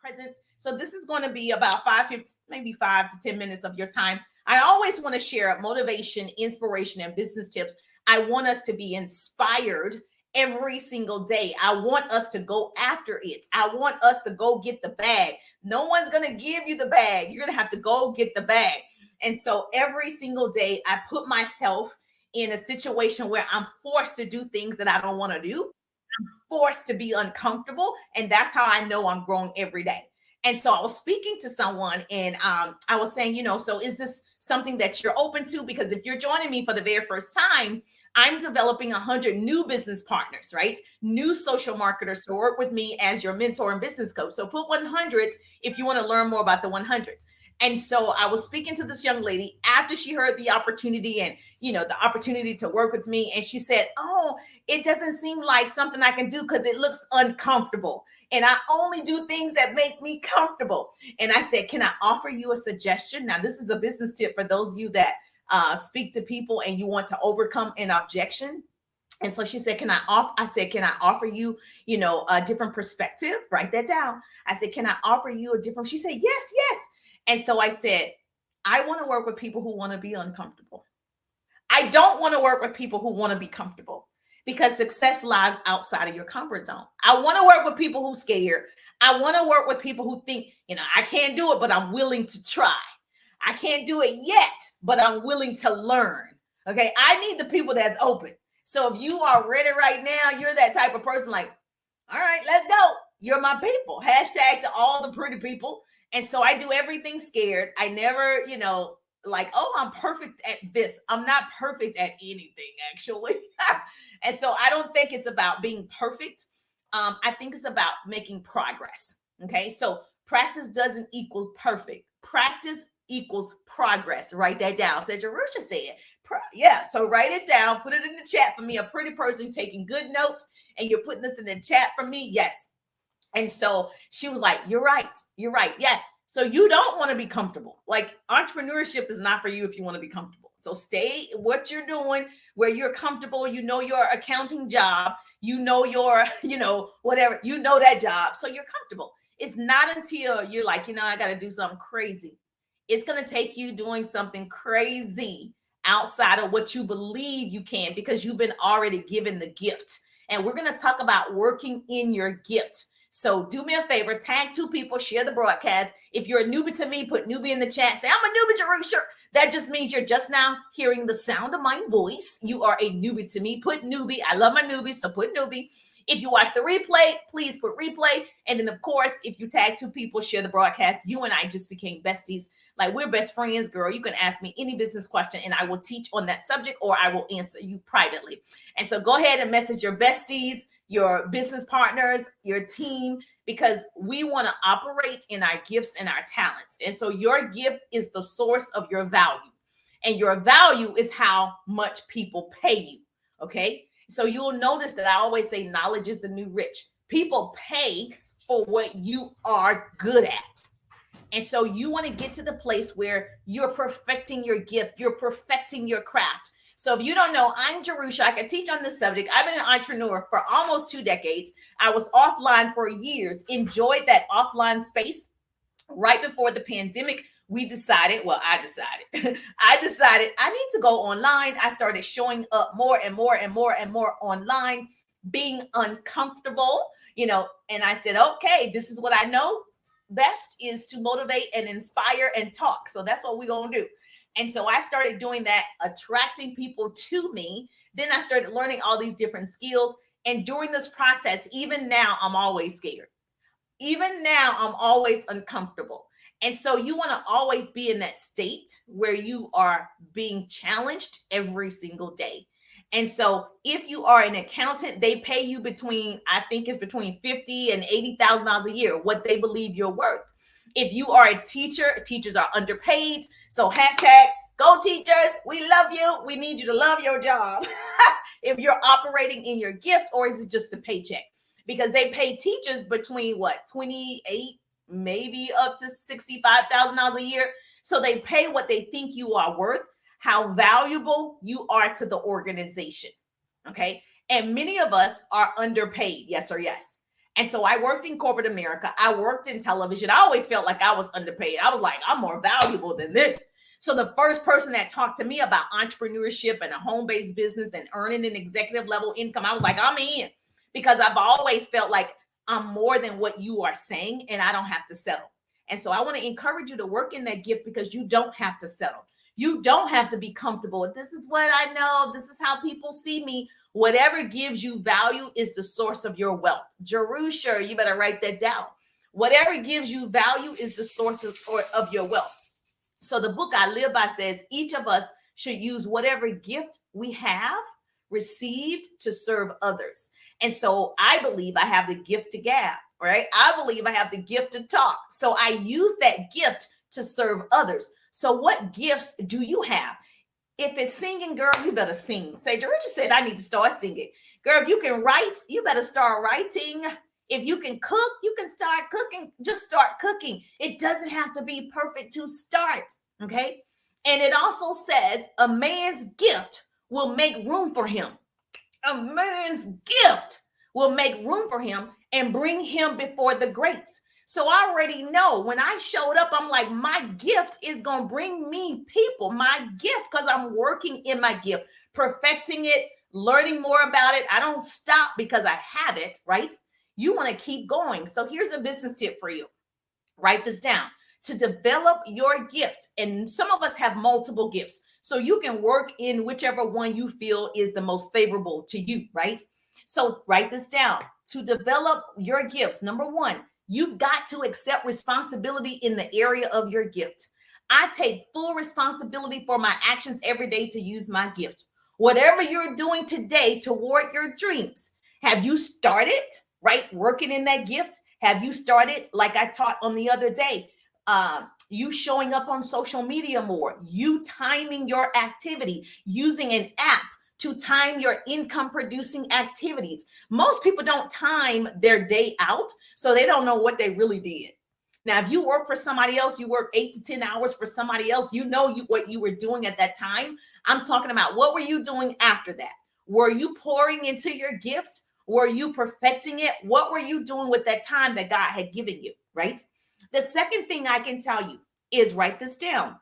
presence. So this is going to be about maybe 5 to 10 minutes of your time. I always want to share motivation, inspiration, and business tips. I want us to be inspired every single day. I want us to go after it. I want us to go get the bag. No one's going to give you the bag. You're going to have to go get the bag. And so every single day, I put myself in a situation where I'm forced to do things that I don't want to do, forced to be uncomfortable. And that's how I know I'm growing every day. And so I was speaking to someone and I was saying, so is this something that you're open to? Because if you're joining me for the very first time, I'm developing 100 new business partners, right? New social marketers to work with me as your mentor and business coach. So put 100 if you want to learn more about the 100s. And so I was speaking to this young lady after she heard the opportunity and, the opportunity to work with me. And she said, oh, it doesn't seem like something I can do because it looks uncomfortable. And I only do things that make me comfortable. And I said, can I offer you a suggestion? Now, this is a business tip for those of you that speak to people and you want to overcome an objection. And so she said, can I offer you, a different perspective? Write that down. I said, can I offer you a different? She said, yes, yes. And so I said, I want to work with people who want to be uncomfortable. I don't want to work with people who want to be comfortable because success lies outside of your comfort zone. I want to work with people who are scared. I want to work with people who think, I can't do it, but I'm willing to try. I can't do it yet, but I'm willing to learn. Okay. I need the people that's open. So if you are ready right now, you're that type of person like, all right, let's go. You're my people. Hashtag to all the pretty people. And so I do everything scared. I never, like, oh, I'm perfect at this. I'm not perfect at anything, actually. And so I don't think it's about being perfect. I think it's about making progress. Okay. So practice doesn't equal perfect. Practice equals progress. Write that down. Said Jerusha said. Yeah. So write it down. Put it in the chat for me. A pretty person taking good notes. And you're putting this in the chat for me. Yes. And so she was like, you're right. You're right. Yes. So you don't want to be comfortable. Like entrepreneurship is not for you if you want to be comfortable. So stay what you're doing where you're comfortable. Your accounting job, your, whatever, that job. So you're comfortable. It's not until you're like, I got to do something crazy. It's going to take you doing something crazy outside of what you believe you can because you've been already given the gift. And we're going to talk about working in your gift. So do me a favor, tag 2 people, share the broadcast. If you're a newbie to me, put newbie in the chat. Say, I'm a newbie, Jerusha. That just means you're just now hearing the sound of my voice. You are a newbie to me. Put newbie. I love my newbies, so put newbie. If you watch the replay, please put replay. And then, of course, if you tag 2 people, share the broadcast. You and I just became besties. Like we're best friends, girl. You can ask me any business question and I will teach on that subject or I will answer you privately. And so go ahead and message your besties, your business partners, your team, because we want to operate in our gifts and our talents. And so your gift is the source of your value. And your value is how much people pay you. Okay. So you'll notice that I always say knowledge is the new rich. People pay for what you are good at. And so you want to get to the place where you're perfecting your gift, you're perfecting your craft. So if you don't know, I'm Jerusha. I can teach on this subject. I've been an entrepreneur for almost 2 decades. I was offline for years, enjoyed that offline space. Right before the pandemic, I decided I need to go online. I started showing up more and more and more and more online, being uncomfortable, and I said, okay, this is what I know best is to motivate and inspire and talk. So that's what we're going to do. And so I started doing that, attracting people to me. Then I started learning all these different skills. And during this process, even now, I'm always scared. Even now, I'm always uncomfortable. And so you want to always be in that state where you are being challenged every single day. And so if you are an accountant, they pay you between $50,000 and $80,000 a year, what they believe you're worth. If you are a teacher, teachers are underpaid. So hashtag go teachers. We love you. We need you to love your job. If you're operating in your gift, or is it just a paycheck? Because they pay teachers between 28, maybe up to $65,000 a year. So they pay what they think you are worth, how valuable you are to the organization. Okay. And many of us are underpaid. Yes or yes. And so I worked in corporate America. I worked in television. I always felt like I was underpaid. I was like, I'm more valuable than this. So the first person that talked to me about entrepreneurship and a home-based business and earning an executive level income, I was like, I'm in, because I've always felt like I'm more than what you are saying and I don't have to settle. And so I want to encourage you to work in that gift, because you don't have to settle. You don't have to be comfortable. This is what I know. This is how people see me. Whatever gives you value is the source of your wealth. Jerusha, you better write that down. Whatever gives you value is the source of your wealth. So the book I live by says each of us should use whatever gift we have received to serve others. And so I believe I have the gift to gab, right? I believe I have the gift to talk. So I use that gift to serve others. So what gifts do you have? If it's singing, girl, you better sing. Say, Richard said, I need to start singing. Girl, if you can write, you better start writing. If you can cook, you can start cooking. Just start cooking. It doesn't have to be perfect to start, okay? And it also says a man's gift will make room for him. A man's gift will make room for him and bring him before the greats. So I already know when I showed up, I'm like, my gift is going to bring me people, my gift, because I'm working in my gift, perfecting it, learning more about it. I don't stop because I have it, right? You want to keep going. So here's a business tip for you. Write this down. To develop your gift, and some of us have multiple gifts, so you can work in whichever one you feel is the most favorable to you, right? So write this down. To develop your gifts, number one, you've got to accept responsibility in the area of your gift. I take full responsibility for my actions every day to use my gift. Whatever you're doing today toward your dreams, have you started, right? Working in that gift? Have you started, like I taught on the other day, you showing up on social media more, you timing your activity, using an app to time your income producing activities. Most people don't time their day out, so they don't know what they really did. Now, if you work for somebody else, you work 8 to 10 hours for somebody else, you know what you were doing at that time. I'm talking about, what were you doing after that? Were you pouring into your gift? Were you perfecting it? What were you doing with that time that God had given you, right? The second thing I can tell you is write this down.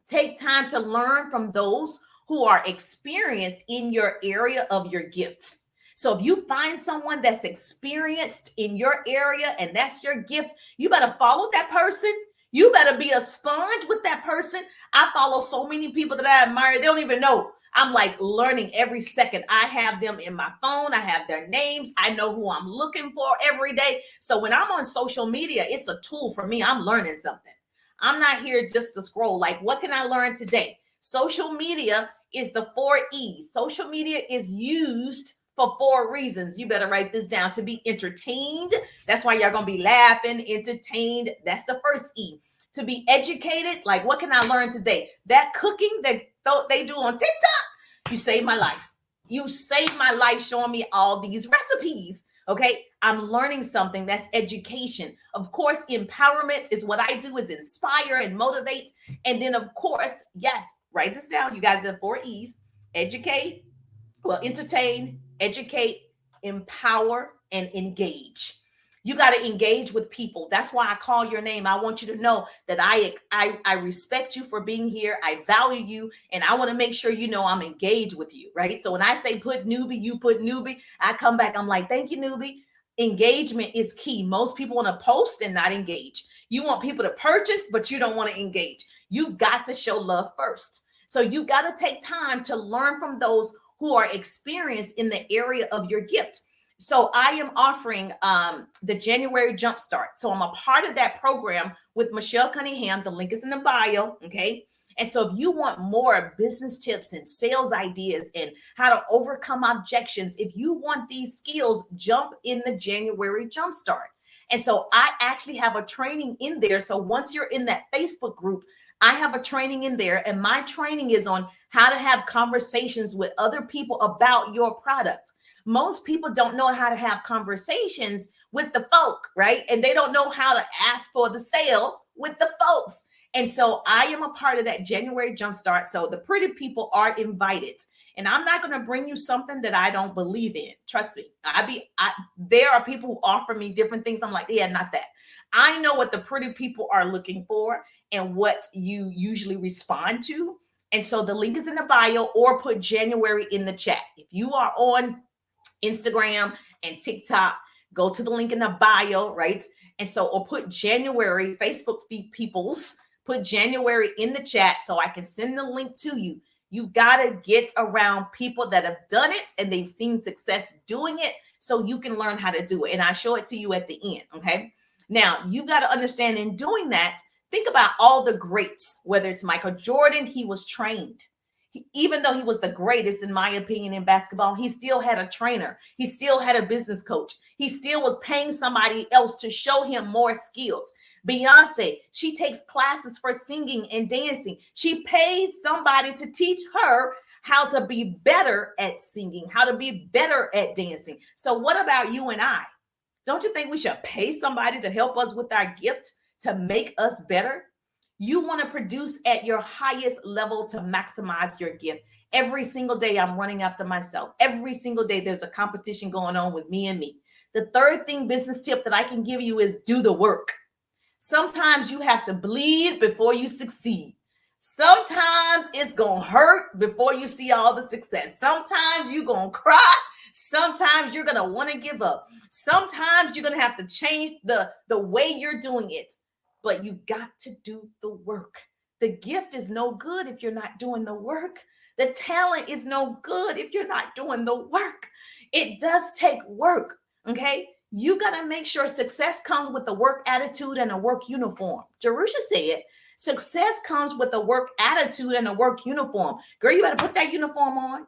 Take time to learn from those who are experienced in your area of your gift. So if you find someone that's experienced in your area and that's your gift, you better follow that person. You better be a sponge with that person. I follow so many people that I admire. They don't even know. I'm like learning every second. I have them in my phone. I have their names. I know who I'm looking for every day. So when I'm on social media, it's a tool for me. I'm learning something. I'm not here just to scroll. Like, what can I learn today? Social media is the 4 E's. Social media is used for 4 reasons. You better write this down. To be entertained. That's why you're going to be laughing, entertained. That's the first E. To be educated. Like, what can I learn today? That cooking that they do on TikTok, you saved my life. You saved my life showing me all these recipes. Okay, I'm learning something. That's education. Of course, empowerment is what I do, is inspire and motivate. And then, of course, yes, write this down. You got the 4 E's: educate, entertain, educate, empower, and engage. You got to engage with people. That's why I call your name. I want you to know that I respect you for being here. I value you, and I want to make sure you know I'm engaged with you, right? So when I say put newbie, you put newbie, I come back, I'm like, thank you, newbie. Engagement is key. Most people want to post and not engage. You want people to purchase, but you don't want to engage. You've got to show love first. So you got to take time to learn from those who are experienced in the area of your gift. So I am offering the January Jumpstart. So I'm a part of that program with Michelle Cunningham. The link is in the bio. Okay. And so if you want more business tips and sales ideas and how to overcome objections, if you want these skills, jump in the January Jumpstart. And so I actually have a training in there. So once you're in that Facebook group, I have a training in there, and my training is on how to have conversations with other people about your product. Most people don't know how to have conversations with the folk, right? And they don't know how to ask for the sale with the folks. And so I am a part of that January Jumpstart. So the pretty people are invited. And I'm not going to bring you something that I don't believe in. Trust me. There are people who offer me different things. I'm like, yeah, not that. I know what the pretty people are looking for and what you usually respond to. And so the link is in the bio, or put January in the chat. If you are on Instagram and TikTok, go to the link in the bio, right? And so, or put January, Facebook peoples, put January in the chat so I can send the link to you. You got to get around people that have done it and they've seen success doing it so you can learn how to do it. And I show it to you at the end. Okay. Now, you got to understand, in doing that, think about all the greats, whether it's Michael Jordan, he was trained. Even though he was the greatest, in my opinion, in basketball, he still had a trainer. He still had a business coach. He still was paying somebody else to show him more skills. Beyonce, she takes classes for singing and dancing. She paid somebody to teach her how to be better at singing, how to be better at dancing. So what about you and I? Don't you think we should pay somebody to help us with our gift to make us better? You want to produce at your highest level to maximize your gift. Every single day, I'm running after myself. Every single day, there's a competition going on with me and me. The third thing, business tip that I can give you is do the work. Sometimes you have to bleed before you succeed. Sometimes it's going to hurt before you see all the success. Sometimes you're going to cry. Sometimes you're going to want to give up. Sometimes you're going to have to change the way you're doing it. But you got to do the work. The gift is no good if you're not doing the work. The talent is no good if you're not doing the work. It does take work, okay? You got to make sure success comes with a work attitude and a work uniform. Jerusha said, success comes with a work attitude and a work uniform. Girl, you better put that uniform on.